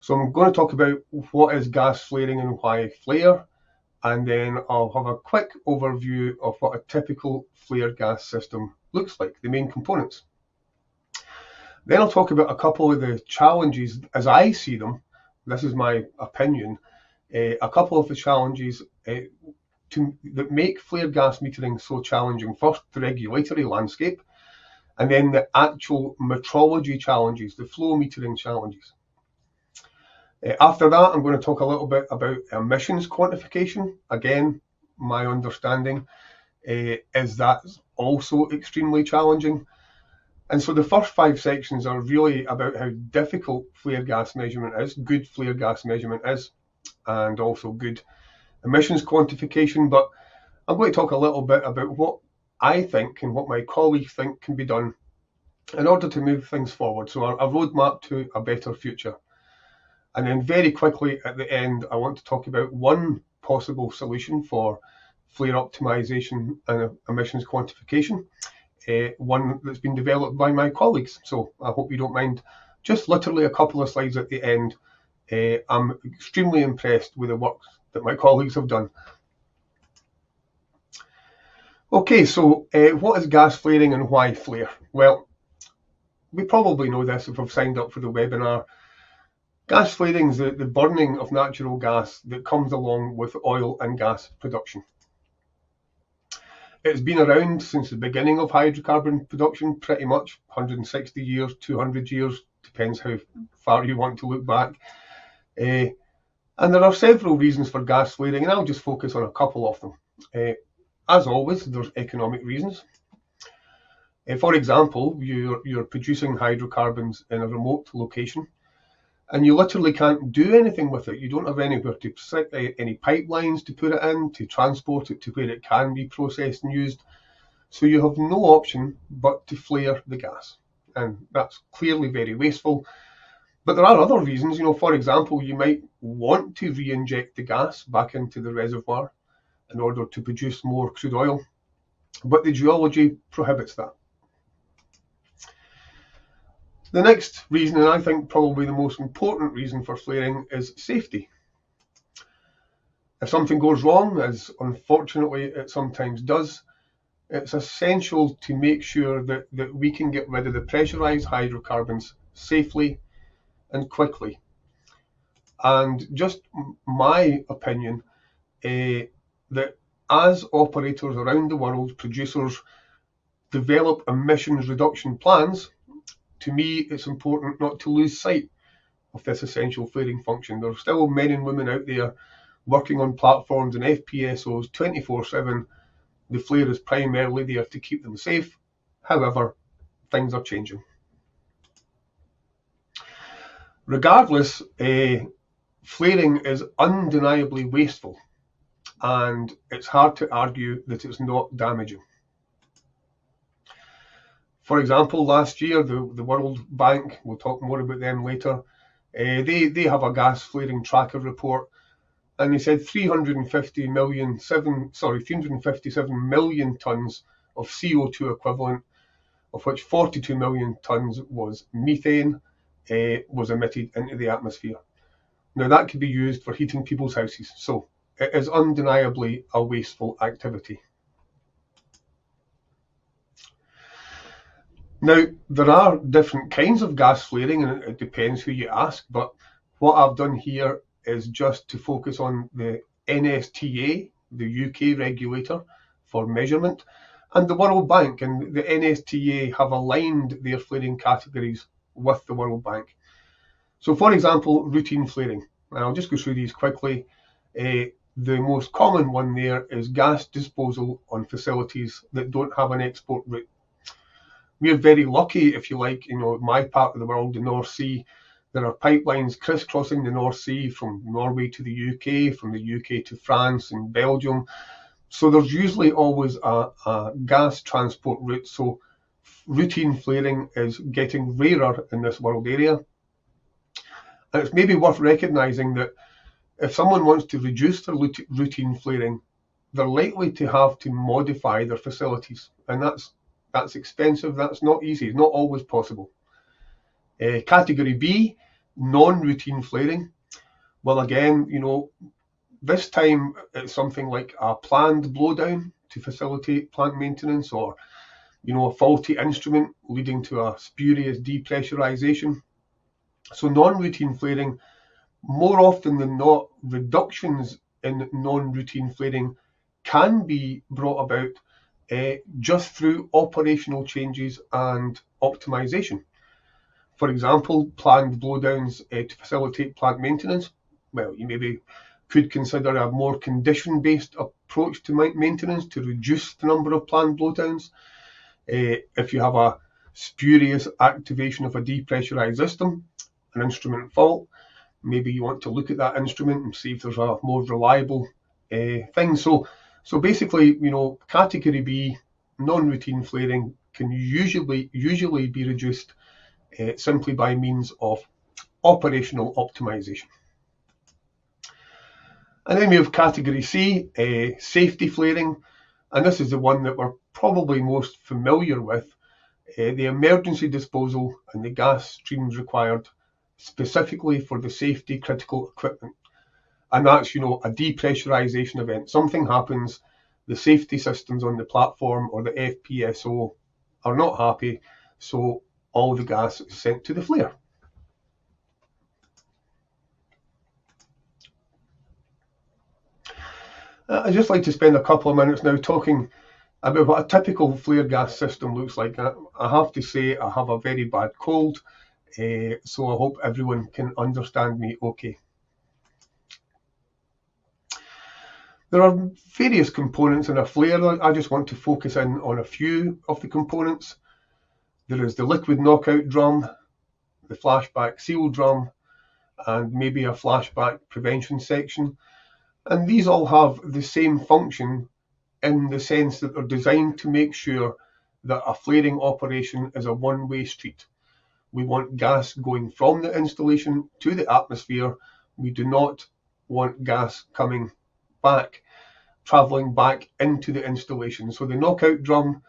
So I'm going to talk about what is gas flaring and why flare, and then I'll have a quick overview of what a typical flare gas system looks like, the main components. Then I'll talk about a couple of the challenges as I see them. This is my opinion. A couple of the challenges that make flare gas metering so challenging. First, the regulatory landscape, and then the actual metrology challenges, the flow metering challenges. After that, I'm going to talk a little bit about emissions quantification. Again, my understanding is that's also extremely challenging. And so the first 5 sections are really about how difficult flare gas measurement is, good flare gas measurement is, and also good emissions quantification. But I'm going to talk a little bit about what I think and what my colleagues think can be done in order to move things forward. So a roadmap to a better future. And then very quickly at the end, I want to talk about one possible solution for flare optimization and emissions quantification, one that's been developed by my colleagues. So I hope you don't mind. Just literally a couple of slides at the end. I'm extremely impressed with the work that my colleagues have done. Okay, so what is gas flaring and why flare? Well, we probably know this if we've signed up for the webinar. Gas flaring is the burning of natural gas that comes along with oil and gas production. It's been around since the beginning of hydrocarbon production, pretty much 160 years, 200 years, depends how far you want to look back. And there are several reasons for gas flaring, and I'll just focus on a couple of them. As always, there's economic reasons. For example, you're producing hydrocarbons in a remote location, and you literally can't do anything with it. You don't have anywhere to any pipelines to put it in, to transport it to where it can be processed and used. So you have no option but to flare the gas. And that's clearly very wasteful. But there are other reasons. For example, you might want to re-inject the gas back into the reservoir in order to produce more crude oil. But the geology prohibits that. The next reason, and I think probably the most important reason for flaring, is safety. If something goes wrong, as unfortunately it sometimes does, it's essential to make sure that we can get rid of the pressurized hydrocarbons safely and quickly. And just my opinion, that as operators around the world, producers, develop emissions reduction plans, to me, it's important not to lose sight of this essential flaring function. There are still men and women out there working on platforms and FPSOs 24/7. The flare is primarily there to keep them safe. However, things are changing. Regardless, flaring is undeniably wasteful, and it's hard to argue that it's not damaging. For example, last year, the World Bank, we'll talk more about them later, they have a gas flaring tracker report, and they said 357 million tonnes of CO2 equivalent, of which 42 million tonnes was methane, was emitted into the atmosphere. Now that could be used for heating people's houses, so it is undeniably a wasteful activity. Now, there are different kinds of gas flaring, and it depends who you ask, but what I've done here is just to focus on the NSTA, the UK regulator for measurement, and the World Bank, and the NSTA have aligned their flaring categories with the World Bank. So for example, routine flaring, and I'll just go through these quickly. The most common one there is gas disposal on facilities that don't have an export route. We're very lucky, if you like, my part of the world, the North Sea. There are pipelines crisscrossing the North Sea from Norway to the UK, from the UK to France and Belgium. So there's usually always a gas transport route. So routine flaring is getting rarer in this world area. And it's maybe worth recognising that if someone wants to reduce their routine flaring, they're likely to have to modify their facilities. And that's expensive, that's not easy, it's not always possible. Category B, Non-routine flaring, well, again, this time it's something like a planned blowdown to facilitate plant maintenance, or a faulty instrument leading to a spurious depressurization. So non-routine flaring, more often than not, reductions in non-routine flaring can be brought about just through operational changes and optimization. For example, planned blowdowns to facilitate plant maintenance. Well, you maybe could consider a more condition-based approach to maintenance to reduce the number of planned blowdowns. If you have a spurious activation of a depressurized system, an instrument fault, maybe you want to look at that instrument and see if there's a more reliable thing. So basically, category B, non-routine flaring can usually be reduced simply by means of operational optimization. And then we have category C, safety flaring, and this is the one that we're probably most familiar with, the emergency disposal and the gas streams required specifically for the safety critical equipment. And that's, a depressurization event. Something happens, the safety systems on the platform or the FPSO are not happy, so all the gas is sent to the flare. I'd just like to spend a couple of minutes now talking about what a typical flare gas system looks like. I have to say I have a very bad cold, so I hope everyone can understand me okay. There are various components in a flare. I just want to focus in on a few of the components. There is the liquid knockout drum, the flashback seal drum, and maybe a flashback prevention section. And these all have the same function in the sense that they're designed to make sure that a flaring operation is a one-way street. We want gas going from the installation to the atmosphere. We do not want gas coming back, travelling back into the installation. So the knockout drum,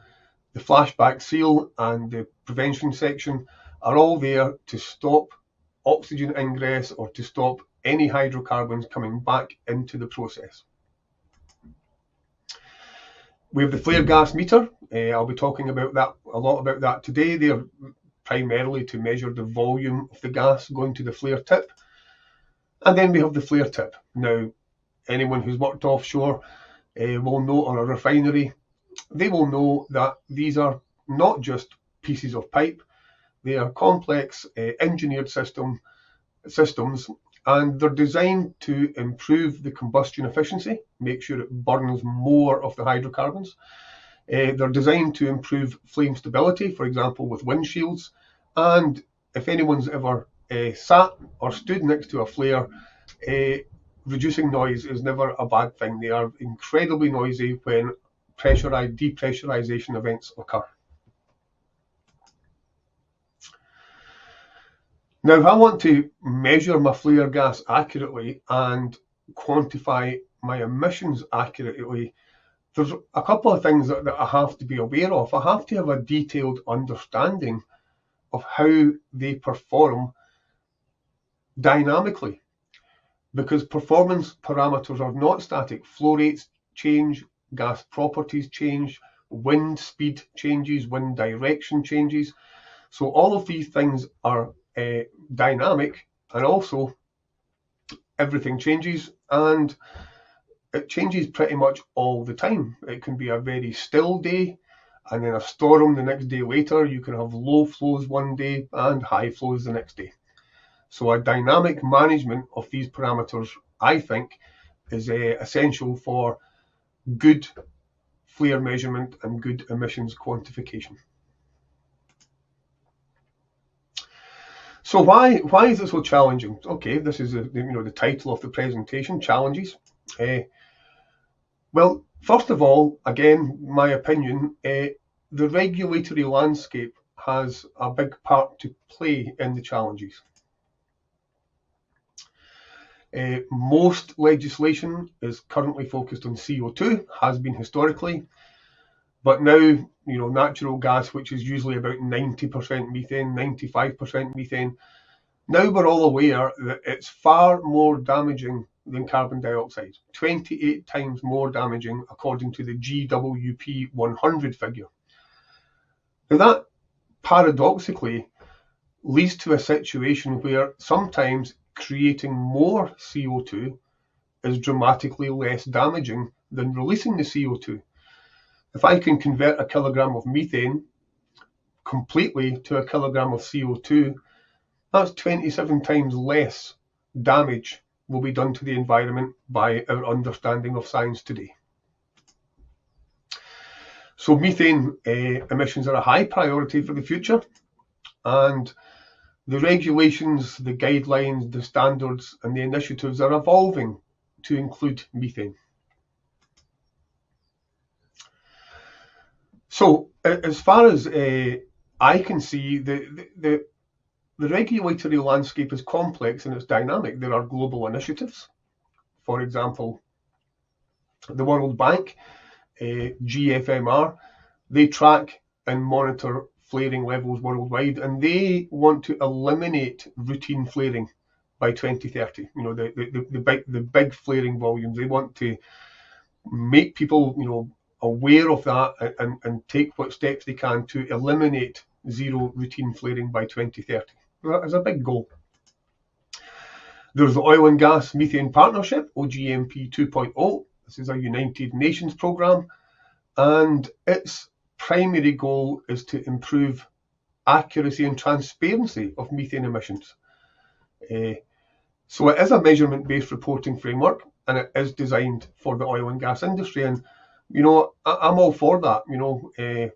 the flashback seal, and the prevention section are all there to stop oxygen ingress or to stop any hydrocarbons coming back into the process. We have the flare gas meter. I'll be talking about that a lot about that today. They're primarily to measure the volume of the gas going to the flare tip. And then we have the flare tip. Now, anyone who's worked offshore will know, on a refinery, they will know that these are not just pieces of pipe. They are complex engineered systems, and they're designed to improve the combustion efficiency, make sure it burns more of the hydrocarbons. They're designed to improve flame stability, for example, with windshields. And if anyone's ever sat or stood next to a flare, reducing noise is never a bad thing. They are incredibly noisy when depressurization events occur. Now, if I want to measure my flare gas accurately and quantify my emissions accurately, there's a couple of things that I have to be aware of. I have to have a detailed understanding of how they perform dynamically, because performance parameters are not static. Flow rates change, gas properties change, wind speed changes, wind direction changes. So all of these things are dynamic, and also everything changes, and it changes pretty much all the time. It can be a very still day and then a storm the next day later. You can have low flows one day and high flows the next day. So a dynamic management of these parameters, I think, is essential for good flare measurement and good emissions quantification. So why is it so challenging? Okay, this is the title of the presentation, challenges. Well, first of all, again, my opinion, the regulatory landscape has a big part to play in the challenges. Most legislation is currently focused on CO2, has been historically, but now, natural gas, which is usually about 90% methane, 95% methane, Now we're all aware that it's far more damaging than carbon dioxide, 28 times more damaging according to the GWP 100 figure. Now that paradoxically leads to a situation where sometimes creating more CO2 is dramatically less damaging than releasing the CO2. If I can convert a kilogram of methane completely to a kilogram of CO2, that's 27 times less damage will be done to the environment by our understanding of science today. So methane emissions are a high priority for the future, and the regulations, the guidelines, the standards and the initiatives are evolving to include methane. So as far as I can see, the regulatory landscape is complex and it's dynamic. There are global initiatives. For example, the World Bank, GFMR, they track and monitor flaring levels worldwide, and they want to eliminate routine flaring by 2030. You know, the big flaring volumes. They want to make people, you know, aware of that and take what steps they can to eliminate zero routine flaring by 2030. That is a big goal. There's the Oil and Gas Methane Partnership, OGMP 2.0. This is a United Nations program, and its primary goal is to improve accuracy and transparency of methane emissions. So it is a measurement-based reporting framework, and it is designed for the oil and gas industry. And, you know, I'm all for that. You know,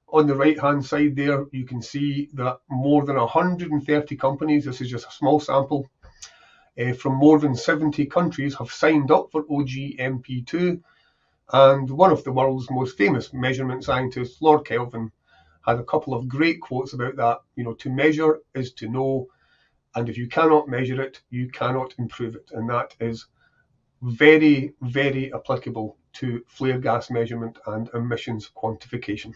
on the right-hand side there, you can see that more than 130 companies, this is just a small sample, from more than 70 countries have signed up for OGMP2. And one of the world's most famous measurement scientists, Lord Kelvin, had a couple of great quotes about that. You know, to measure is to know, and if you cannot measure it, you cannot improve it. And that is very, very applicable to flare gas measurement and emissions quantification.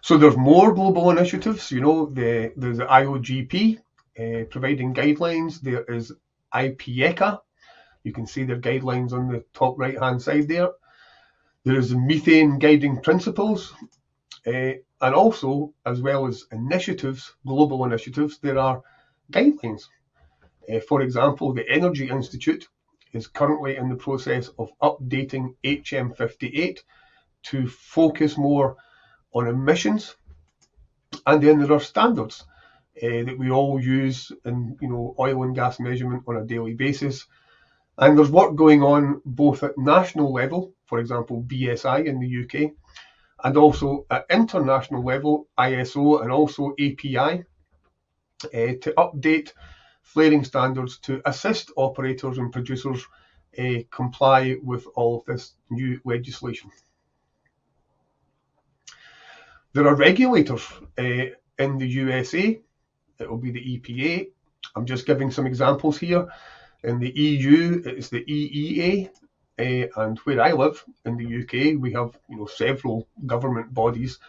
So there's more global initiatives. You know, there's the IOGP providing guidelines. There is IPECA. You can see their guidelines on the top right-hand side there. There is the methane guiding principles, and also, as well as initiatives, global initiatives, there are guidelines. For example, the Energy Institute is currently in the process of updating HM58 to focus more on emissions. And then there are standards that we all use in, you know, oil and gas measurement on a daily basis. And there's work going on both at national level, for example, BSI in the UK, and also at international level, ISO and also API, to update flaring standards to assist operators and producers comply with all of this new legislation. There are regulators in the USA. It will be the EPA. I'm just giving some examples here. In the EU, it's the EEA, and where I live in the UK, we have, you know, several government bodies.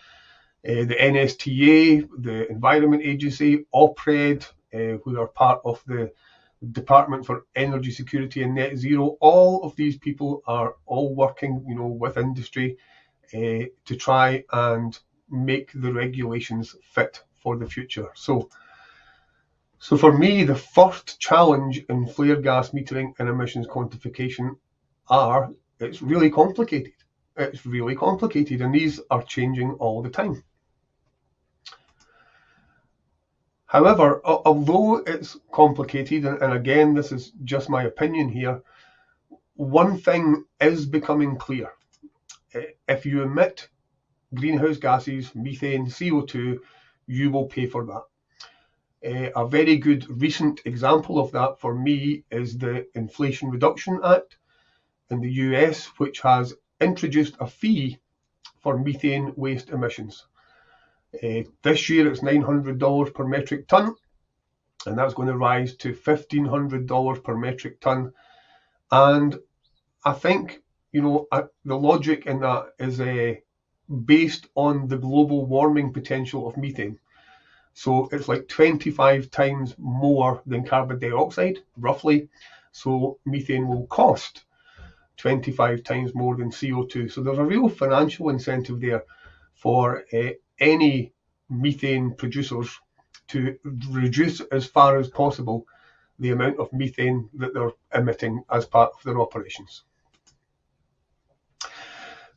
The NSTA, the Environment Agency, OPRED, who are part of the Department for Energy Security and Net Zero. All of these people are all working, you know, with industry to try and make the regulations fit for the future. So for me, the first challenge in flare gas metering and emissions quantification it's really complicated. It's really complicated, and these are changing all the time. However, although it's complicated, and again, this is just my opinion here, one thing is becoming clear. If you emit greenhouse gases, methane, CO2, you will pay for that. A very good recent example of that for me is the Inflation Reduction Act in the US, which has introduced a fee for methane waste emissions. This year it's $900 per metric ton, and that's going to rise to $1,500 per metric ton. And I think, you know, the logic in that is based on the global warming potential of methane. So it's like 25 times more than carbon dioxide, roughly. So methane will cost 25 times more than CO2. So there's a real financial incentive there for any methane producers to reduce as far as possible the amount of methane that they're emitting as part of their operations.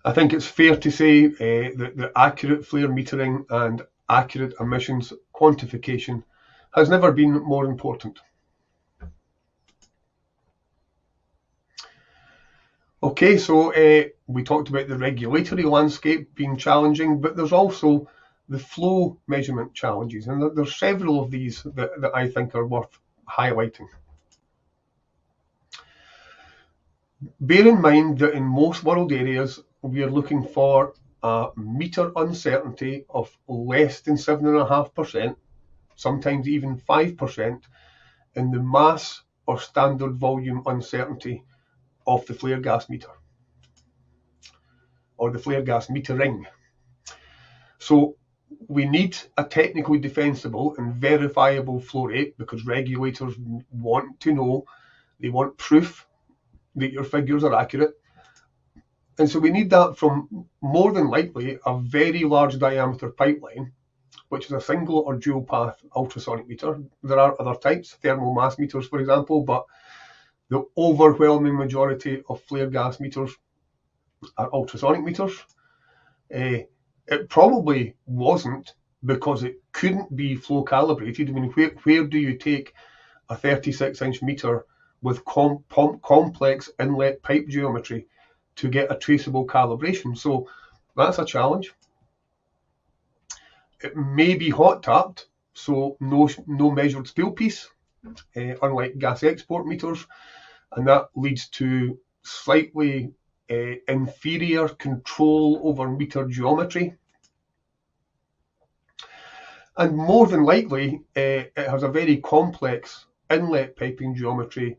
I think it's fair to say that the accurate flare metering and accurate emissions quantification has never been more important. Okay, so we talked about the regulatory landscape being challenging, but there's also the flow measurement challenges, and there's several of these that I think are worth highlighting. Bear in mind that in most world areas, we are looking for a meter uncertainty of less than 7.5%, sometimes even 5%, in the mass or standard volume uncertainty of the flare gas meter, or the flare gas metering. So we need a technically defensible and verifiable flow rate because regulators want to know, they want proof that your figures are accurate. And so we need that from more than likely a very large diameter pipeline, which is a single or dual path ultrasonic meter. There are other types, thermal mass meters, for example, but the overwhelming majority of flare gas meters are ultrasonic meters. It probably wasn't because it couldn't be flow calibrated. I mean, where do you take a 36-inch meter with complex inlet pipe geometry to get a traceable calibration? So that's a challenge. It may be hot tapped, so no measured spool piece, unlike gas export meters, and that leads to slightly inferior control over meter geometry. And more than likely, it has a very complex inlet piping geometry,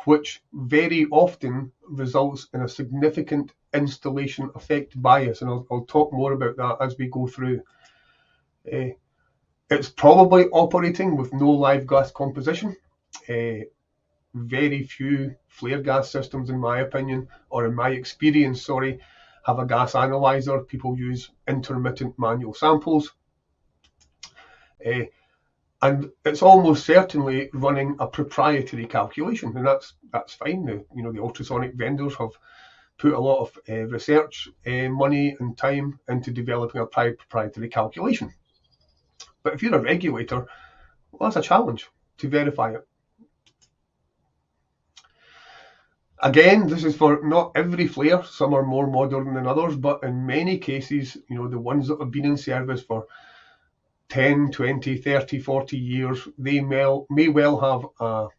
which very often results in a significant installation effect bias. And I'll talk more about that as we go through. It's probably operating with no live gas composition. Very few flare gas systems, in my opinion, or in my experience, sorry, have a gas analyzer. People use intermittent manual samples. And it's almost certainly running a proprietary calculation, and that's fine. The ultrasonic vendors have put a lot of research money and time into developing a proprietary calculation. But if you're a regulator, well, that's a challenge to verify it. Again, this is for not every flare. Some are more modern than others, but in many cases, the ones that have been in service for 10, 20, 30, 40 years, they may well have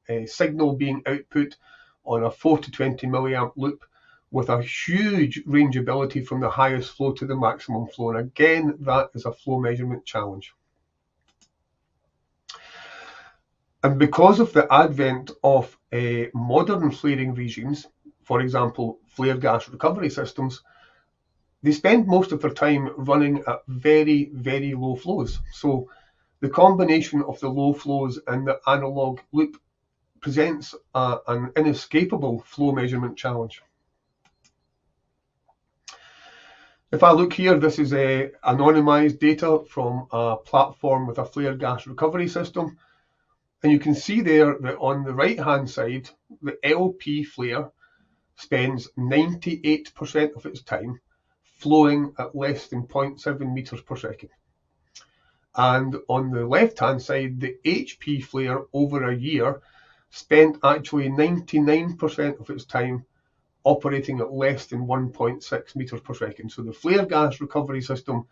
a signal being output on a 4 to 20 milliamp loop with a huge rangeability from the highest flow to the maximum flow. And again, that is a flow measurement challenge. And because of the advent of modern flaring regimes, for example, flare gas recovery systems, they spend most of their time running at very, very low flows. So the combination of the low flows and the analog loop presents an inescapable flow measurement challenge. If I look here, this is anonymized data from a platform with a flare gas recovery system. And you can see there that on the right-hand side, the LP flare spends 98% of its time flowing at less than 0.7 meters per second. And on the left-hand side, the HP flare over a year spent actually 99% of its time operating at less than 1.6 meters per second. So the flare gas recovery system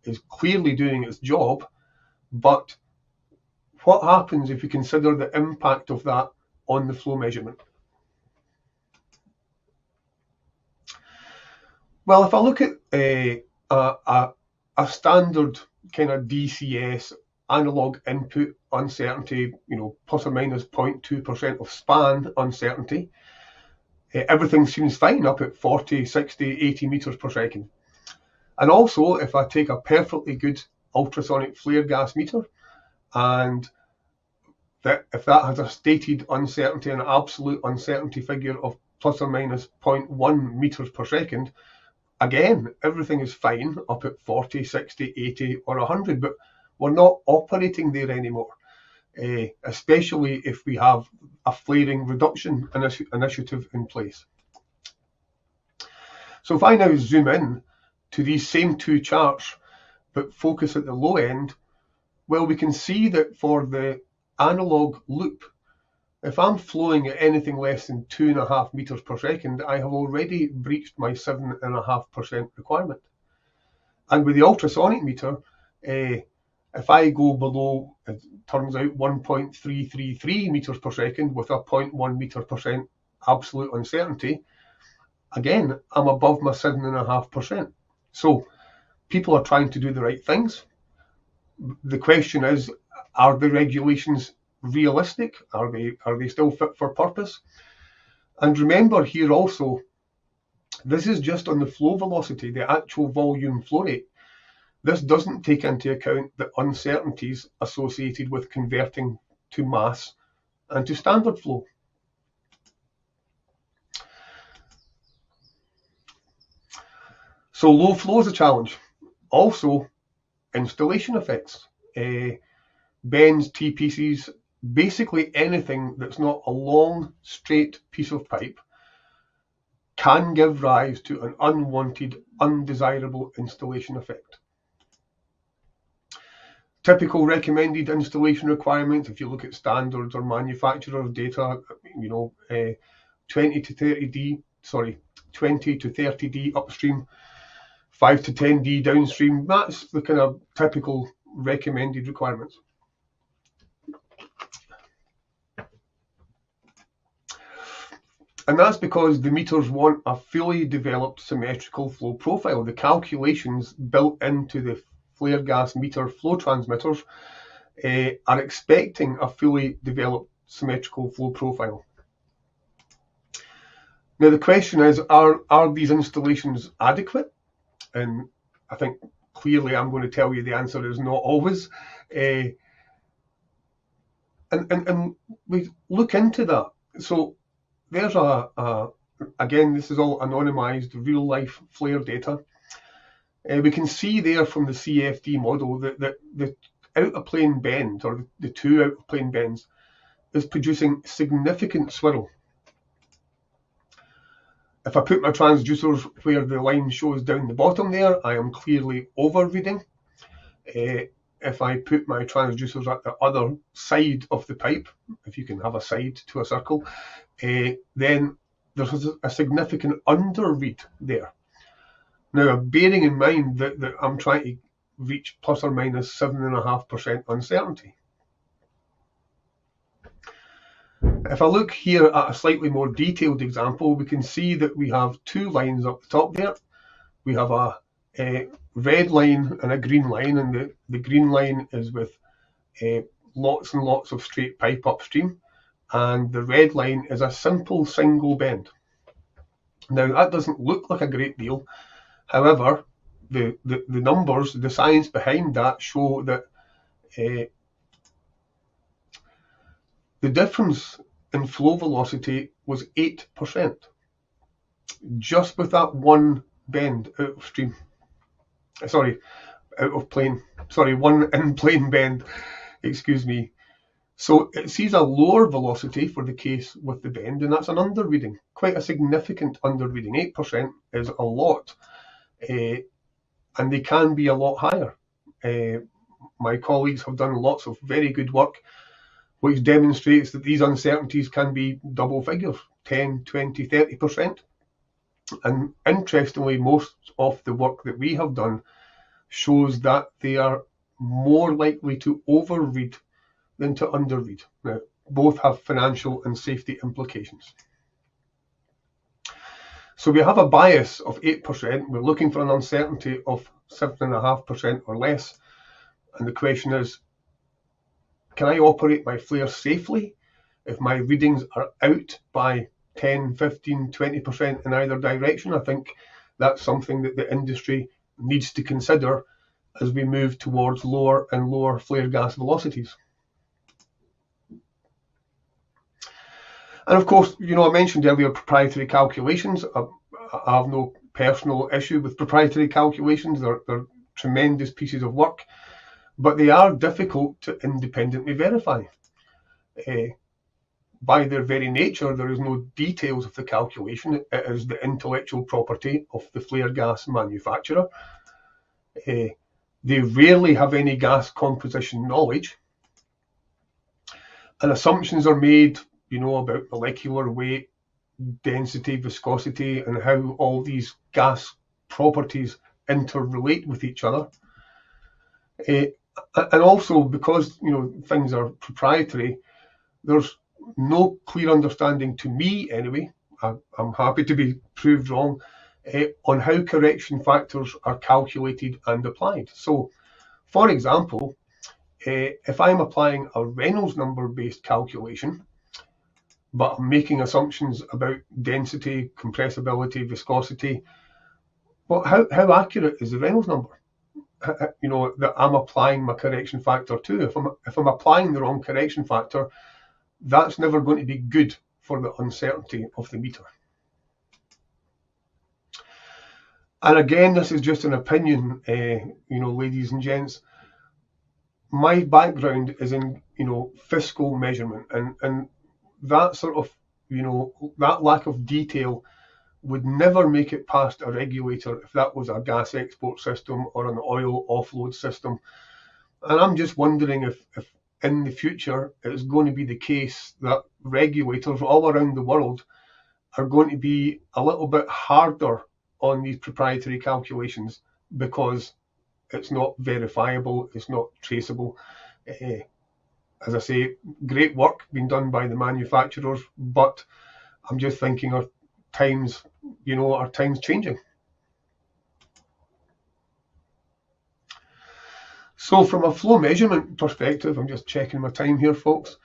is clearly doing its job, but what happens if you consider the impact of that on the flow measurement? Well, if I look at a standard kind of DCS analog input uncertainty, plus or minus 0.2% of span uncertainty, everything seems fine up at 40, 60, 80 meters per second. And also, if I take a perfectly good ultrasonic flare gas meter, and that if that has a stated uncertainty, an absolute uncertainty figure of plus or minus 0.1 meters per second, again, everything is fine up at 40, 60, 80 or 100, but we're not operating there anymore, especially if we have a flaring reduction initiative in place. So if I now zoom in to these same two charts, but focus at the low end, well, we can see that for the analog loop, if I'm flowing at anything less than 2.5 meters per second, I have already breached my 7.5% requirement. And with the ultrasonic meter, if I go below, it turns out 1.333 meters per second with a 0.1 meter percent absolute uncertainty, again, I'm above my 7.5%. So people are trying to do the right things. The question is, are the regulations realistic? Are they still fit for purpose? And remember here also, this is just on the flow velocity, the actual volume flow rate. This doesn't take into account the uncertainties associated with converting to mass and to standard flow. So low flow is a challenge. Also, installation effects, bends, T-pieces, basically anything that's not a long, straight piece of pipe can give rise to an unwanted, undesirable installation effect. Typical recommended installation requirements, if you look at standards or manufacturer data, 20 to 30 D upstream, 5 to 10 D downstream. That's the kind of typical recommended requirements. And that's because the meters want a fully developed symmetrical flow profile. The calculations built into the flare gas meter flow transmitters are expecting a fully developed symmetrical flow profile. Now the question is, are these installations adequate? And I think clearly I'm going to tell you the answer is not always. And we look into that. So there's again, this is all anonymized real life flare data. We can see there from the CFD model that the out of plane bend, or the two out of plane bends, is producing significant swirl. If I put my transducers where the line shows down the bottom there, I am clearly overreading. If I put my transducers at the other side of the pipe, if you can have a side to a circle, then there's a significant underread there. Now, bearing in mind that I'm trying to reach plus or minus 7.5% uncertainty. If I look here at a slightly more detailed example, we can see that we have two lines up the top there. We have a red line and a green line, and the green line is with lots and lots of straight pipe upstream, and the red line is a simple single bend. Now, that doesn't look like a great deal. However, the numbers, the science behind that show that the difference in flow velocity was 8%, just with that one bend out of stream. Sorry, out of plane. Sorry, one in plane bend, excuse me. So it sees a lower velocity for the case with the bend, and that's an underreading, quite a significant underreading. 8% is a lot, and they can be a lot higher. My colleagues have done lots of very good work which demonstrates that these uncertainties can be double figures, 10, 20, 30%. And interestingly, most of the work that we have done shows that they are more likely to overread than to underread. Now, both have financial and safety implications. So we have a bias of 8%. We're looking for an uncertainty of 7.5% or less. And the question is, can I operate my flare safely if my readings are out by 10, 15, 20% in either direction? I think that's something that the industry needs to consider as we move towards lower and lower flare gas velocities. And of course, I mentioned earlier proprietary calculations. I have no personal issue with proprietary calculations. They're tremendous pieces of work, but they are difficult to independently verify. By their very nature, there is no details of the calculation. It is the intellectual property of the flare gas manufacturer. They rarely have any gas composition knowledge, and assumptions are made, about molecular weight, density, viscosity, and how all these gas properties interrelate with each other. And also, because things are proprietary, there's no clear understanding, to me anyway, I'm happy to be proved wrong, on how correction factors are calculated and applied. So, for example, if I'm applying a Reynolds number based calculation, but I'm making assumptions about density, compressibility, viscosity, well, how accurate is the Reynolds number? That I'm applying my correction factor to. If I'm applying the wrong correction factor, that's never going to be good for the uncertainty of the meter. And again, this is just an opinion, ladies and gents. My background is in, fiscal measurement, and that sort of, that lack of detail would never make it past a regulator if that was a gas export system or an oil offload system. And I'm just wondering if in the future it's going to be the case that regulators all around the world are going to be a little bit harder on these proprietary calculations because it's not verifiable, it's not traceable. As I say, great work being done by the manufacturers, but I'm just thinking our times changing. So from a flow measurement perspective, I'm just checking my time here, folks.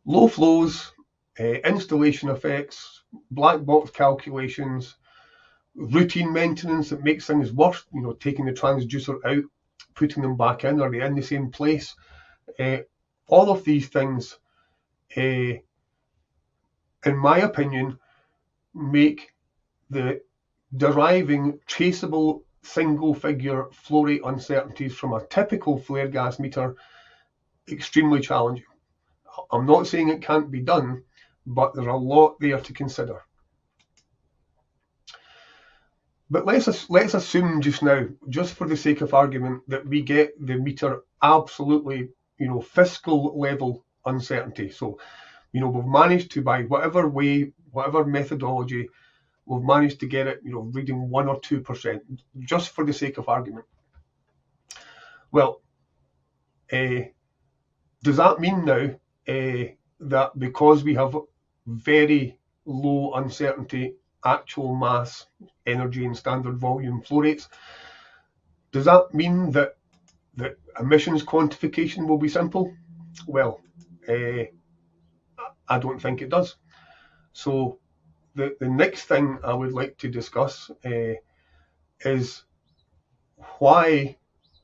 Low flows, installation effects, black box calculations, routine maintenance that makes things worse, taking the transducer out, putting them back in, are they in the same place? All of these things, in my opinion, make the deriving traceable single figure flow rate uncertainties from a typical flare gas meter extremely challenging. I'm not saying it can't be done, but there's a lot there to consider. But let's assume just now, just for the sake of argument, that we get the meter absolutely, fiscal level uncertainty. So, we've managed to, by whatever way, whatever methodology, we've managed to get it, reading 1 or 2%, just for the sake of argument. Well, does that mean now that because we have very low uncertainty actual mass, energy and standard volume flow rates, does that mean that emissions quantification will be simple? Well, I don't think it does. So the next thing I would like to discuss is why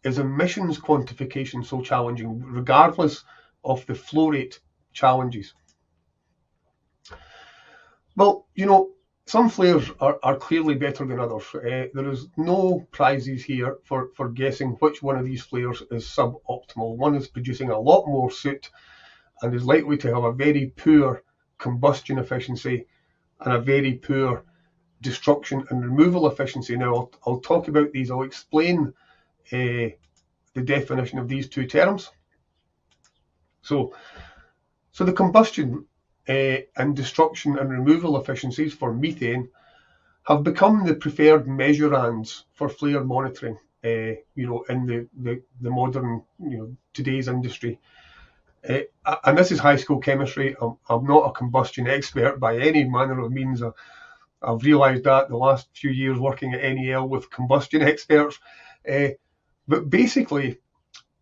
is emissions quantification so challenging, regardless of the flow rate challenges? Well, some flares are clearly better than others. There is no prizes here for guessing which one of these flares is suboptimal. One is producing a lot more soot and is likely to have a very poor combustion efficiency and a very poor destruction and removal efficiency. Now, I'll talk about these. I'll explain the definition of these two terms. So the combustion and destruction and removal efficiencies for methane have become the preferred measurands for flare monitoring, in the modern, today's industry. And this is high school chemistry. I'm not a combustion expert by any manner of means. I've realised that the last few years working at NEL with combustion experts. But basically,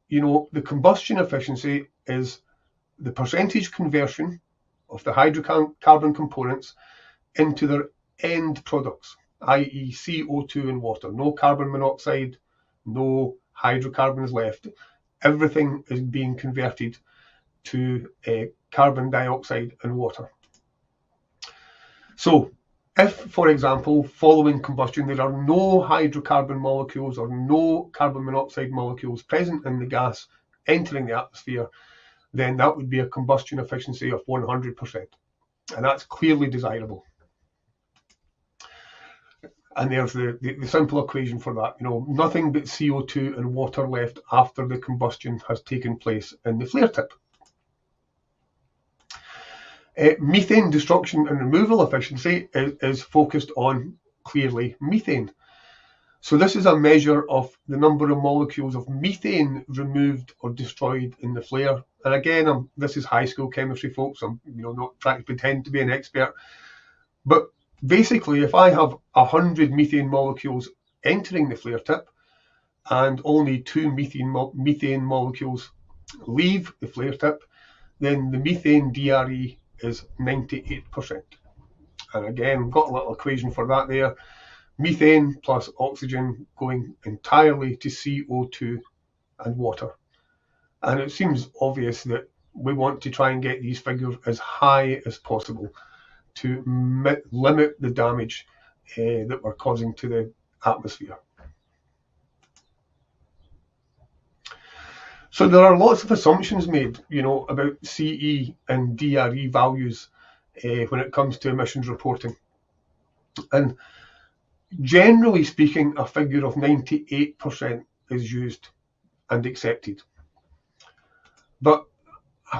the combustion efficiency is the percentage conversion of the hydrocarbon components into their end products, i.e. CO2 and water. No carbon monoxide, no hydrocarbons left, everything is being converted to carbon dioxide and water. So if, for example, following combustion, there are no hydrocarbon molecules or no carbon monoxide molecules present in the gas entering the atmosphere, then that would be a combustion efficiency of 100%. And that's clearly desirable. And there's the simple equation for that. Nothing but CO2 and water left after the combustion has taken place in the flare tip. Methane destruction and removal efficiency is focused on, clearly, methane. So this is a measure of the number of molecules of methane removed or destroyed in the flare. And again, this is high school chemistry, folks. I'm not trying to pretend to be an expert. But basically, if I have 100 methane molecules entering the flare tip and only 2 methane molecules leave the flare tip, then the methane DRE is 98%. And again, we've got a little equation for that there. Methane plus oxygen going entirely to CO2 and water. And it seems obvious that we want to try and get these figures as high as possible to limit the damage that we're causing to the atmosphere. So there are lots of assumptions made, about CE and DRE values when it comes to emissions reporting. And generally speaking, a figure of 98% is used and accepted. But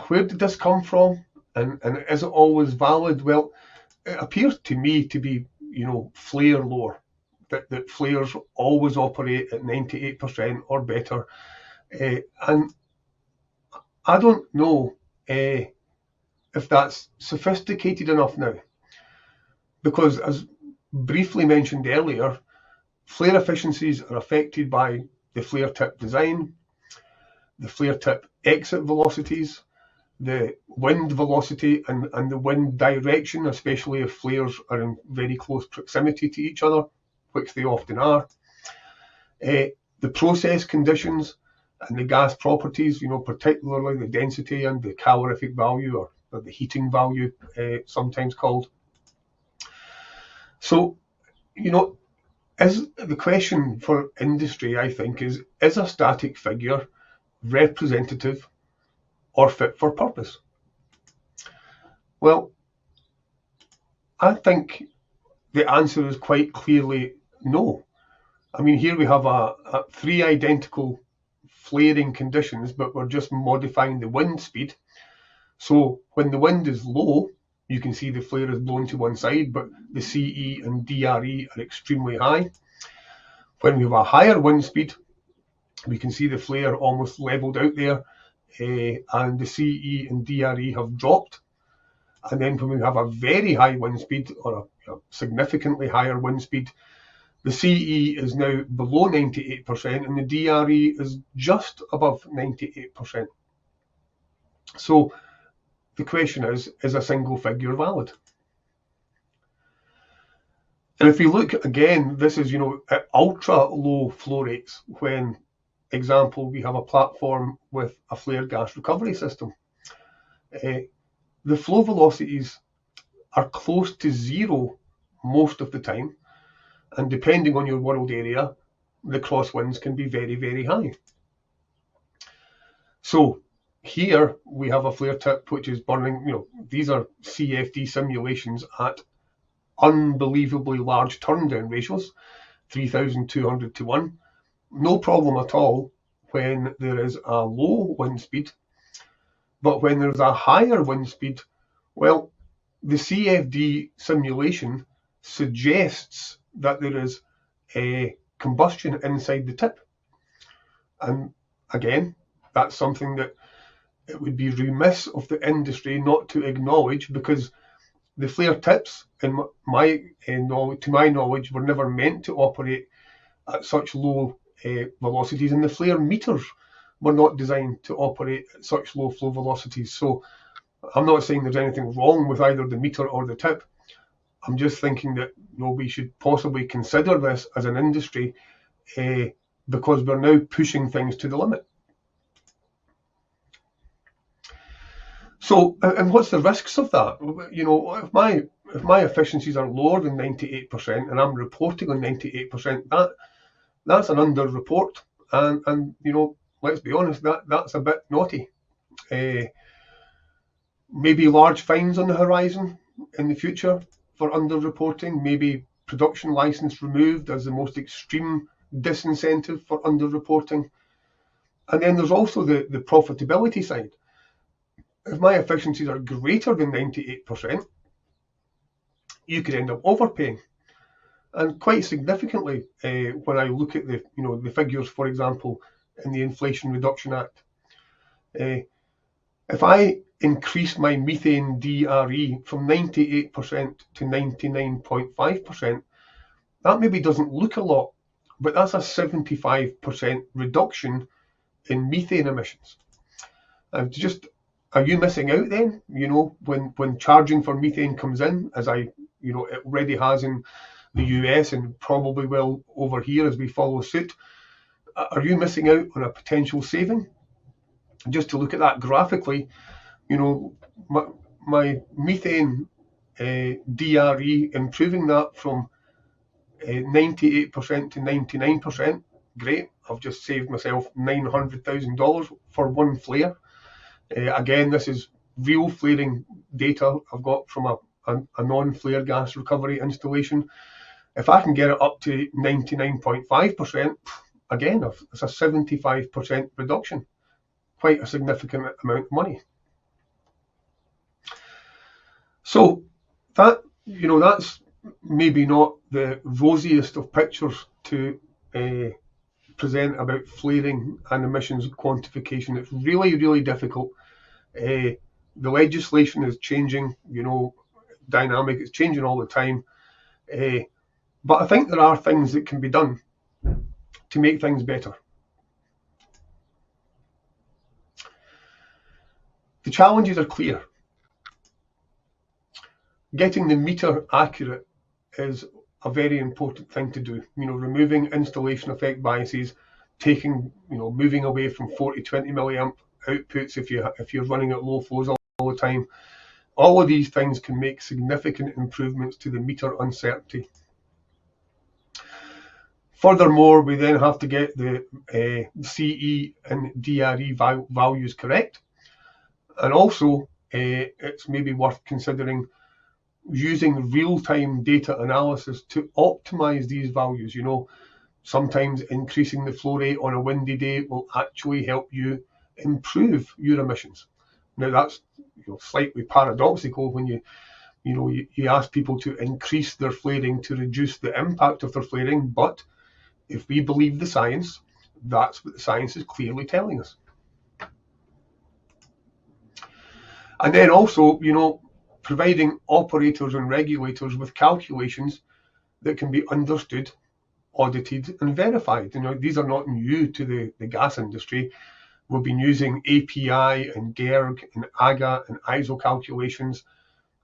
where did this come from? And is it always valid? Well, it appears to me to be, flare lore, that flares always operate at 98% or better. And I don't know if that's sophisticated enough now, because as briefly mentioned earlier, flare efficiencies are affected by the flare tip design, the flare tip exit velocities, the wind velocity and the wind direction, especially if flares are in very close proximity to each other, which they often are, the process conditions and the gas properties, particularly the density and the calorific value or the heating value, sometimes called. So, is the question for industry, I think, is a static figure representative or fit for purpose? Well, I think the answer is quite clearly no. I mean, here we have three identical flaring conditions, but we're just modifying the wind speed. So when the wind is low, you can see the flare is blown to one side, but the CE and DRE are extremely high. When we have a higher wind speed, we can see the flare almost leveled out there, and the CE and DRE have dropped. And then when we have a very high wind speed or a significantly higher wind speed, the CE is now below 98% and the DRE is just above 98%. So the question is a single figure valid? And if we look again, this is, at ultra low flow rates, when, example, we have a platform with a flare gas recovery system. The flow velocities are close to zero most of the time. And depending on your world area, the crosswinds can be very, very high. So here we have a flare tip which is burning, these are CFD simulations at unbelievably large turn down ratios, 3,200 to 1. No problem at all when there is a low wind speed. But when there's a higher wind speed, well, the CFD simulation suggests that there is a combustion inside the tip. And again, that's something that it would be remiss of the industry not to acknowledge, because the flare tips, to my knowledge, were never meant to operate at such low velocities, and the flare meters were not designed to operate at such low flow velocities. So I'm not saying there's anything wrong with either the meter or the tip. I'm just thinking that we should possibly consider this as an industry because we're now pushing things to the limit. So, and what's the risks of that? You know, if my efficiencies are lower than 98% and I'm reporting on 98%, that's an under-report, and you know, let's be honest, that's a bit naughty. Maybe large fines on the horizon in the future for under-reporting. Maybe production license removed as the most extreme disincentive for under-reporting. And then there's also the profitability side. If my efficiencies are greater than 98%, you could end up overpaying. And quite significantly, when I look at the figures, for example, in the Inflation Reduction Act, if I increase my methane DRE from 98% to 99.5%, that maybe doesn't look a lot, but that's a 75% reduction in methane emissions. And are you missing out then? You know, when charging for methane comes in, as it already has in the US and probably will over here as we follow suit, are you missing out on a potential saving? Just to look at that graphically, you know, my methane DRE, improving that from 98% to 99%, great. I've just saved myself $900,000 for one flare. Again, this is real flaring data I've got from a non-flare gas recovery installation. If I can get it up to 99.5%, again, it's a 75% reduction. Quite a significant amount of money. So that's maybe not the rosiest of pictures to present about flaring and emissions quantification. It's really, really difficult. The legislation is changing, dynamic, it's changing all the time. But I think there are things that can be done to make things better. The challenges are clear. Getting the meter accurate is a very important thing to do. Removing installation effect biases, moving away from 40-20 milliamp outputs if you're running at low flows all the time. All of these things can make significant improvements to the meter uncertainty. Furthermore, we then have to get the CE and DRE values correct. And also, it's maybe worth considering using real-time data analysis to optimize these values. Sometimes increasing the flow rate on a windy day will actually help you improve your emissions. Now that's slightly paradoxical when you ask people to increase their flaring to reduce the impact of their flaring, but if we believe the science, that's what the science is clearly telling us. And then also, providing operators and regulators with calculations that can be understood, audited and verified. These are not new to the gas industry. We've been using API and GERG and AGA and ISO calculations.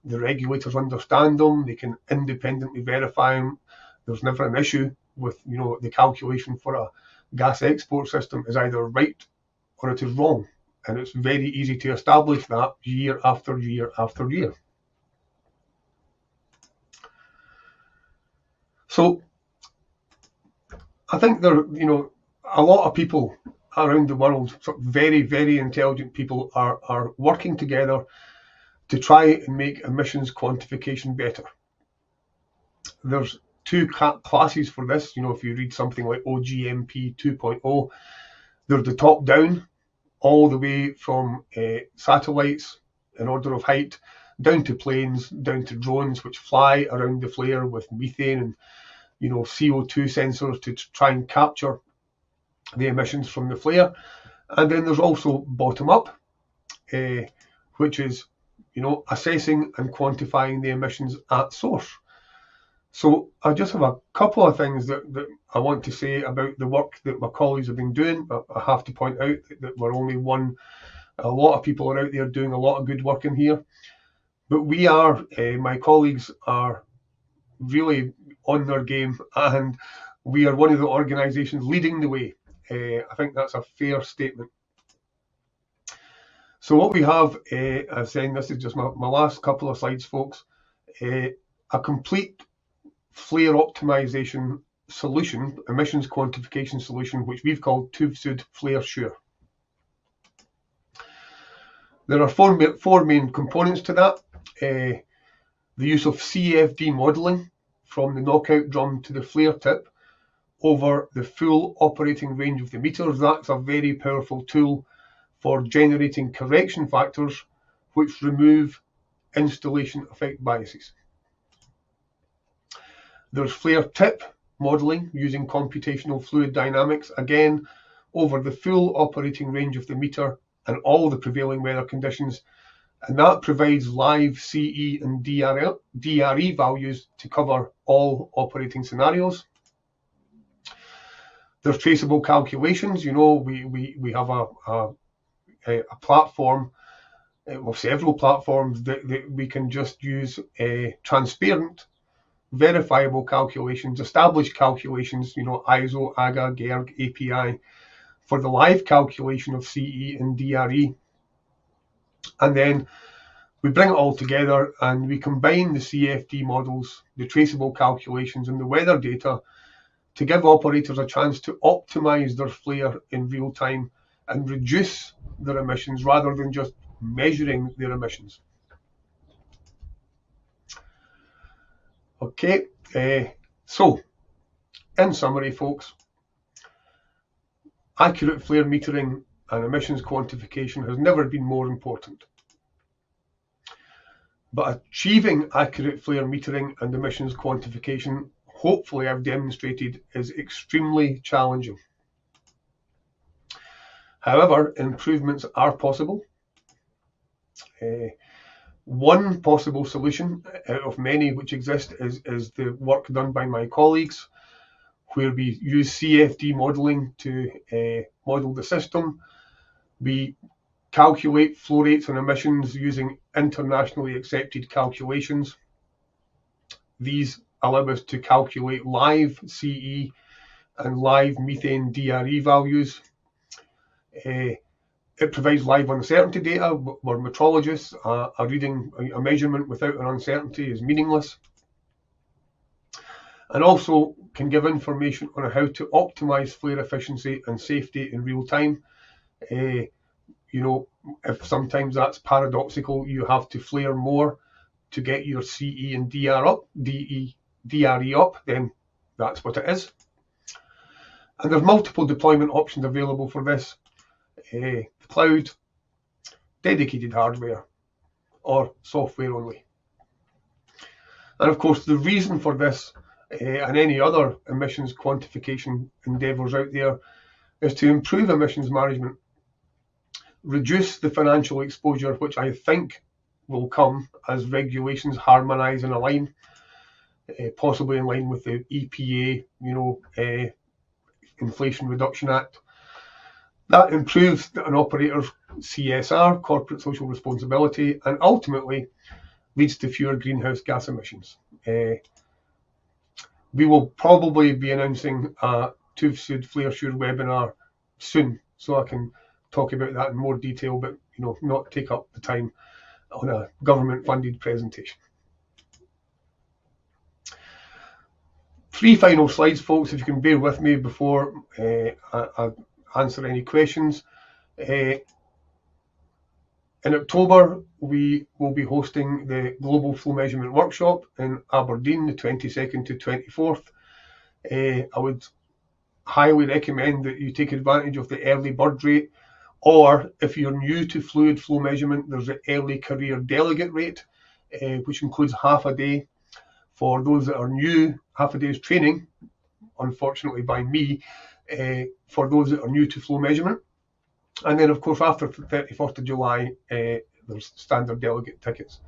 The regulators understand them. They can independently verify them. There's never an issue with, the calculation for a gas export system is either right or it is wrong. And it's very easy to establish that year after year after year. So I think there, a lot of people around the world, sort of very, very intelligent people, are working together to try and make emissions quantification better. There's two classes for this. If you read something like OGMP 2.0, there's the top down, all the way from satellites in order of height, down to planes, down to drones which fly around the flare with methane and CO2 sensors to try and capture the emissions from the flare. And then there's also bottom up, which is assessing and quantifying the emissions at source. So I just have a couple of things that I want to say about the work that my colleagues have been doing. I have to point out that we're only one. A lot of people are out there doing a lot of good work in here. But my colleagues are really on their game, and we are one of the organisations leading the way. I think that's a fair statement. So what we have, I'm saying this is just my last couple of slides, folks, a complete flare optimization solution, emissions quantification solution, which we've called TÜV-SÜD Flare Sure. There are four main components to that. The use of CFD modelling from the knockout drum to the flare tip over the full operating range of the meters. That's a very powerful tool for generating correction factors which remove installation effect biases. There's flare tip modelling using computational fluid dynamics, again over the full operating range of the meter and all the prevailing weather conditions, and that provides live CE and DRE values to cover all operating scenarios. There's traceable calculations. You know, we have a platform, well, several platforms that we can just use transparent, verifiable calculations, established calculations, you know, ISO, AGA, GERG, API, for the live calculation of CE and DRE. And then we bring it all together and we combine the CFD models, the traceable calculations, and the weather data to give operators a chance to optimize their flare in real time and reduce their emissions rather than just measuring their emissions. Okay, so in summary, folks, accurate flare metering and emissions quantification has never been more important. But achieving accurate flare metering and emissions quantification, hopefully I've demonstrated, is extremely challenging. However, improvements are possible. One possible solution out of many which exist is the work done by my colleagues, where we use CFD modelling to model the system. We calculate flow rates and emissions using internationally accepted calculations. These allow us to calculate live CE and live methane DRE values. It provides live uncertainty data where metrologists are reading a measurement without an uncertainty is meaningless, and also can give information on how to optimize flare efficiency and safety in real time. You know, if sometimes that's paradoxical, you have to flare more to get your CE and DRE up, then that's what it is. And there's multiple deployment options available for this. The cloud, dedicated hardware, or software only. And of course, the reason for this and any other emissions quantification endeavours out there is to improve emissions management, reduce the financial exposure, which I think will come as regulations harmonise and align, possibly in line with the EPA, you know, Inflation Reduction Act. That improves an operator's CSR, corporate social responsibility, and ultimately leads to fewer greenhouse gas emissions. We will probably be announcing a TÜV-SÜD Flare Sure webinar soon, so I can talk about that in more detail, but you know, not take up the time on a government-funded presentation. 3 final slides, folks, if you can bear with me before I answer any questions. In October, we will be hosting the Global Flow Measurement Workshop in Aberdeen, the 22nd to 24th. I would highly recommend that you take advantage of the early bird rate, or if you're new to fluid flow measurement, there's the early career delegate rate, which includes half a day. For those that are new, half a day's training, unfortunately by me, for those that are new to flow measurement. And then, of course, after the 31st of July, there's standard delegate tickets.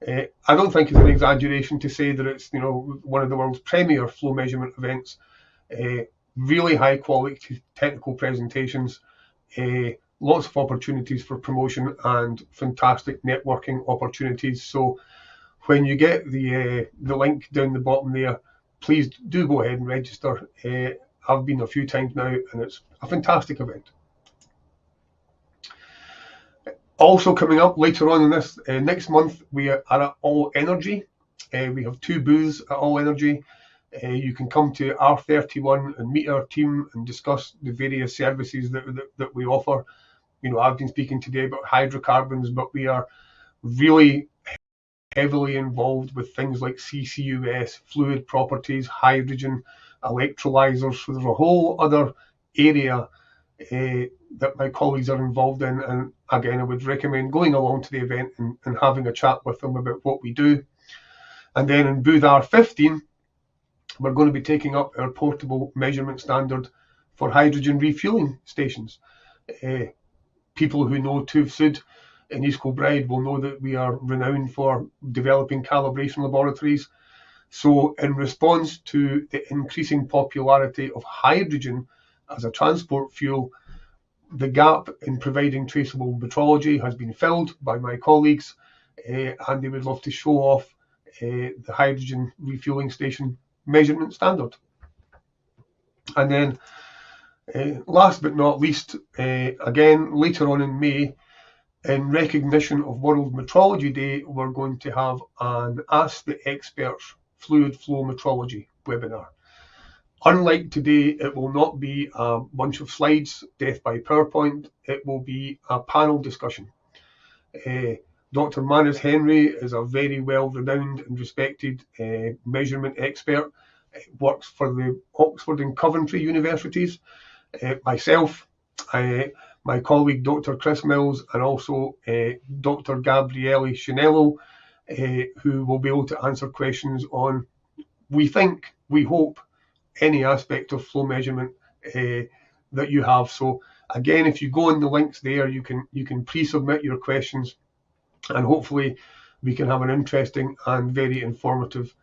I don't think it's an exaggeration to say that it's, you know, one of the world's premier flow measurement events. Really high quality technical presentations, lots of opportunities for promotion, and fantastic networking opportunities. So when you get the link down the bottom there, please do go ahead and register. I've been a few times now, and it's a fantastic event. Also coming up later on in this, next month, we are at All Energy. We have 2 booths at All Energy. You can come to R31 and meet our team and discuss the various services that we offer. I've been speaking today about hydrocarbons, but we are really heavily involved with things like CCUS, fluid properties, hydrogen, electrolyzers. So there's a whole other area that my colleagues are involved in. And again, I would recommend going along to the event and having a chat with them about what we do. And then in booth R15, we're going to be taking up our portable measurement standard for hydrogen refueling stations. People who know TÜV Süd in East Kilbride will know that we are renowned for developing calibration laboratories. So in response to the increasing popularity of hydrogen as a transport fuel, the gap in providing traceable metrology has been filled by my colleagues, and they would love to show off the hydrogen refueling station measurement standard. And then last but not least, again later on in May, in recognition of World Metrology Day, we're going to have an Ask the Experts Fluid Flow Metrology webinar. Unlike today, it will not be a bunch of slides, death by PowerPoint. It will be a panel discussion. Dr. Manus Henry is a very well-renowned and respected measurement expert. Works for the Oxford and Coventry universities. Myself, my colleague Dr. Chris Mills, and also Dr. Gabriele Chinello, who will be able to answer questions on, we hope, any aspect of flow measurement that you have. So again, if you go on the links there, you can pre-submit your questions, and hopefully we can have an interesting and very informative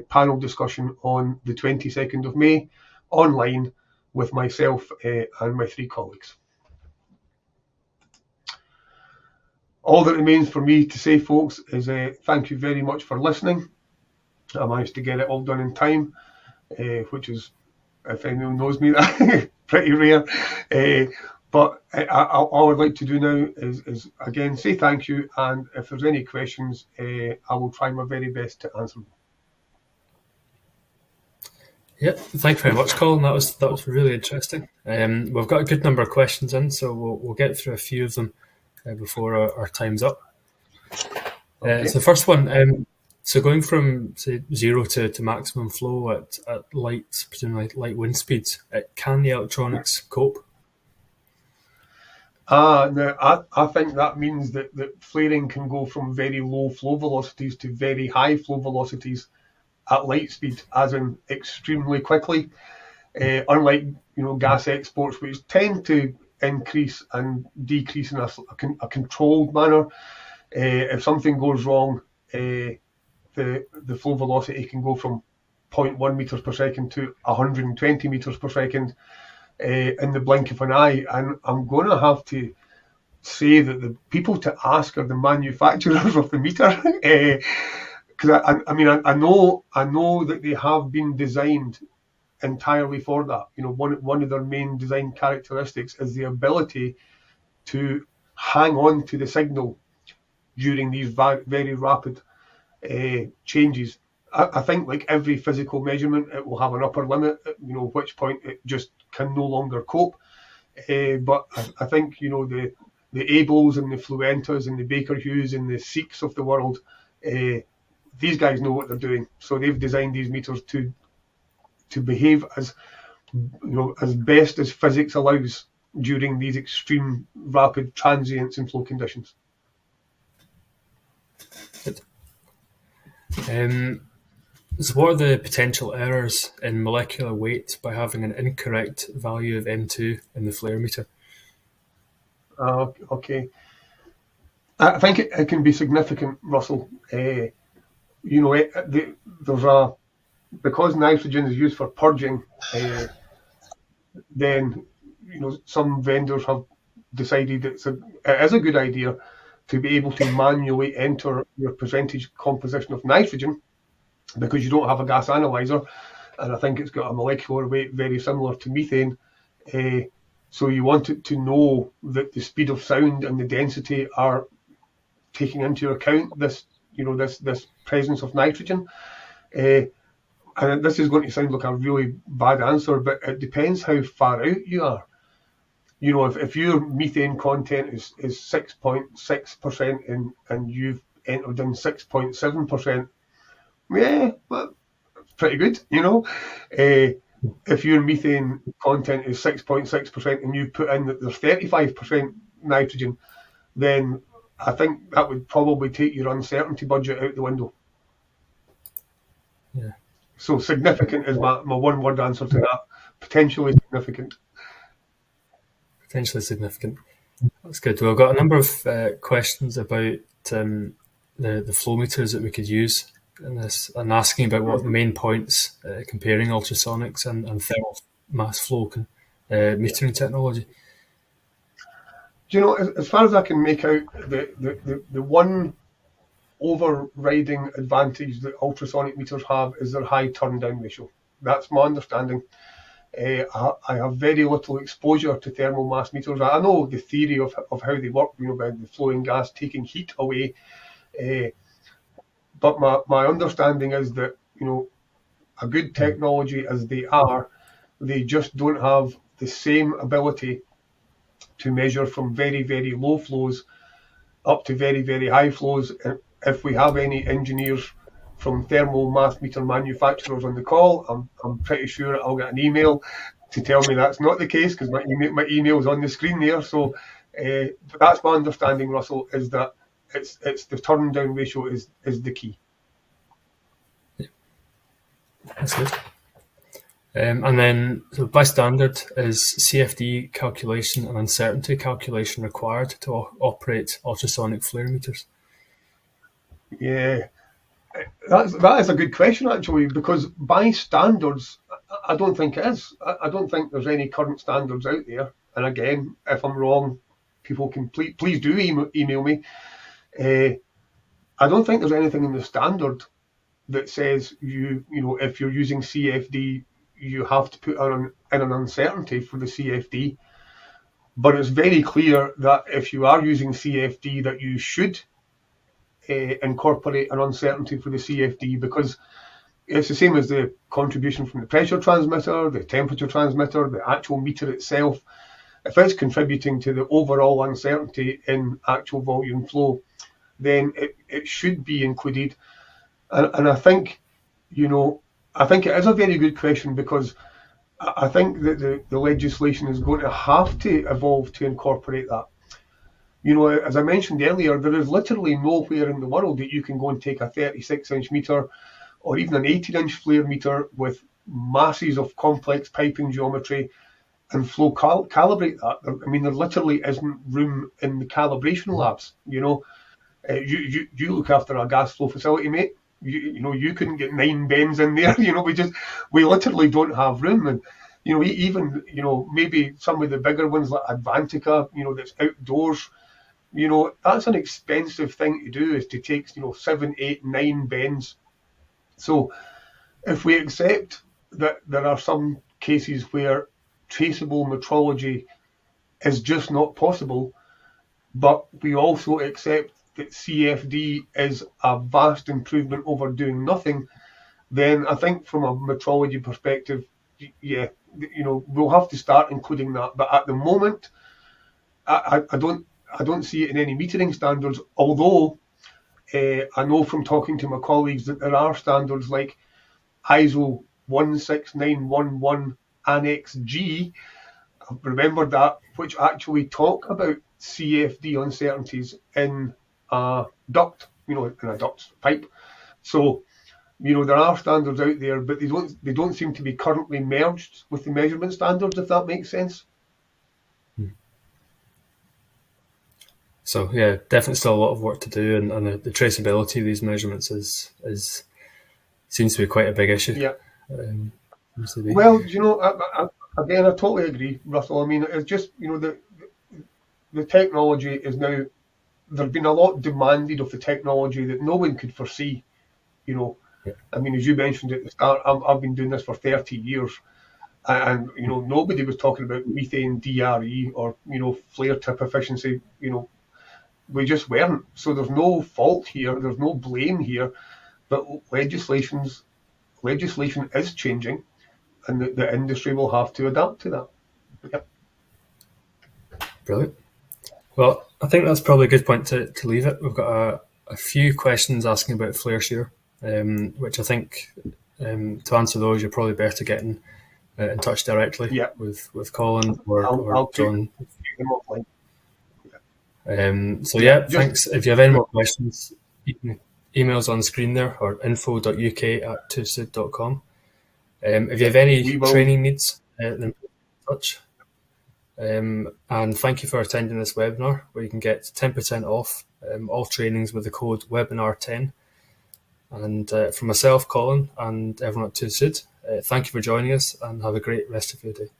panel discussion on the 22nd of May online with myself and my 3 colleagues. All that remains for me to say, folks, is thank you very much for listening. I managed to get it all done in time, which is, if anyone knows me, pretty rare. But all I'd like to do now is again say thank you, and if there's any questions, I will try my very best to answer them. Yeah, thanks very much, Colin. That was really interesting. We've got a good number of questions in, so we'll get through a few of them before our time's up. Okay. So the first one, so going from say 0 to maximum flow at presumably light wind speeds, can the electronics cope? Now I think that means that flaring can go from very low flow velocities to very high flow velocities at light speed, as in extremely quickly. Unlike gas exports, which tend to increase and decrease in a controlled manner. If something goes wrong, the flow velocity can go from 0.1 meters per second to 120 meters per second in the blink of an eye. And I'm going to have to say that the people to ask are the manufacturers of the meter, because I know that they have been designed entirely for that. One of their main design characteristics is the ability to hang on to the signal during these very rapid changes. I think, like every physical measurement, it will have an upper limit, at which point it just can no longer cope. But I think the Abels and the Fluentas and the Baker Hughes and the Seeks of the world, these guys know what they're doing. So they've designed these meters to behave as as best as physics allows during these extreme rapid transients and flow conditions. So what are the potential errors in molecular weight by having an incorrect value of M2 in the flare meter? Okay. I think it can be significant, Russell. Because nitrogen is used for purging, then some vendors have decided it is a good idea to be able to manually enter your percentage composition of nitrogen because you don't have a gas analyzer, and I think it's got a molecular weight very similar to methane. So you want it to know that the speed of sound and the density are taking into account this, this presence of nitrogen. And this is going to sound like a really bad answer, but it depends how far out you are. If your methane content is 6.6% and you've entered in 6.7%, yeah, that's pretty good, If your methane content is 6.6% and you put in that there's 35% nitrogen, then I think that would probably take your uncertainty budget out the window. Yeah. So significant is my one-word answer to that. Potentially significant. Potentially significant. That's good. Well, I've got a number of questions about the flow meters that we could use in this, and asking about what the main points comparing ultrasonics and thermal mass flow metering technology. As far as I can make out, the one overriding advantage that ultrasonic meters have is their high turn-down ratio. That's my understanding. I have very little exposure to thermal mass meters. I know the theory of how they work, by the flowing gas taking heat away. But my understanding is that, a good technology as they are, they just don't have the same ability to measure from very, very low flows up to very, very high flows. If we have any engineers from thermal mass meter manufacturers on the call, I'm pretty sure I'll get an email to tell me that's not the case, because my email is on the screen there. So that's my understanding, Russell, is that it's the turn down ratio is the key. Yeah. That's good. And then, so by standard, is CFD calculation and uncertainty calculation required to operate ultrasonic flare meters? Yeah, that is a good question, actually, because by standards, I don't think it is. I don't think there's any current standards out there. And again, if I'm wrong, people can please do email me. I don't think there's anything in the standard that says if you're using CFD, you have to put in an uncertainty for the CFD. But it's very clear that if you are using CFD, that you should incorporate an uncertainty for the CFD, because it's the same as the contribution from the pressure transmitter, the temperature transmitter, the actual meter itself. If it's contributing to the overall uncertainty in actual volume flow, then it should be included. And I think, I think it is a very good question, because I think that the legislation is going to have to evolve to incorporate that. As I mentioned earlier, there is literally nowhere in the world that you can go and take a 36-inch meter or even an 18-inch flare meter with masses of complex piping geometry and flow calibrate that. I mean, there literally isn't room in the calibration labs. You look after a gas flow facility, mate. You couldn't get 9 bends in there. We literally don't have room. And even maybe some of the bigger ones like Advantica, that's outdoors. That's an expensive thing to do, is to take 7, 8, 9 bends. So if we accept that there are some cases where traceable metrology is just not possible, but we also accept that CFD is a vast improvement over doing nothing, then I think from a metrology perspective, yeah, we'll have to start including that. But at the moment, I don't see it in any metering standards, although I know from talking to my colleagues that there are standards like ISO 16911 Annex G, I've remembered that, which actually talk about CFD uncertainties in a duct, in a duct pipe. So, there are standards out there, but they don't seem to be currently merged with the measurement standards, if that makes sense. So yeah, definitely still a lot of work to do, and the traceability of these measurements is seems to be quite a big issue. Yeah. Well, again, I totally agree, Russell. I mean, it's just the technology is now, there's been a lot demanded of the technology that no one could foresee. I mean, as you mentioned at the start, I've been doing this for 30 years. And nobody was talking about methane DRE or flare tip efficiency. We just weren't. So there's no fault here. There's no blame here. But legislation is changing, and the industry will have to adapt to that. Yep. Brilliant. Well, I think that's probably a good point to leave it. We've got a few questions asking about flare shear, which I think to answer those, you're probably better getting in touch directly with Colin or John. Them offline. Thanks. If you have any more questions, you can emails on screen there or info.uk@2sud.com. If you have any training needs, then get in touch. And thank you for attending this webinar, where you can get 10% off all trainings with the code webinar10. And from myself, Colin, and everyone at 2SUD, thank you for joining us, and have a great rest of your day.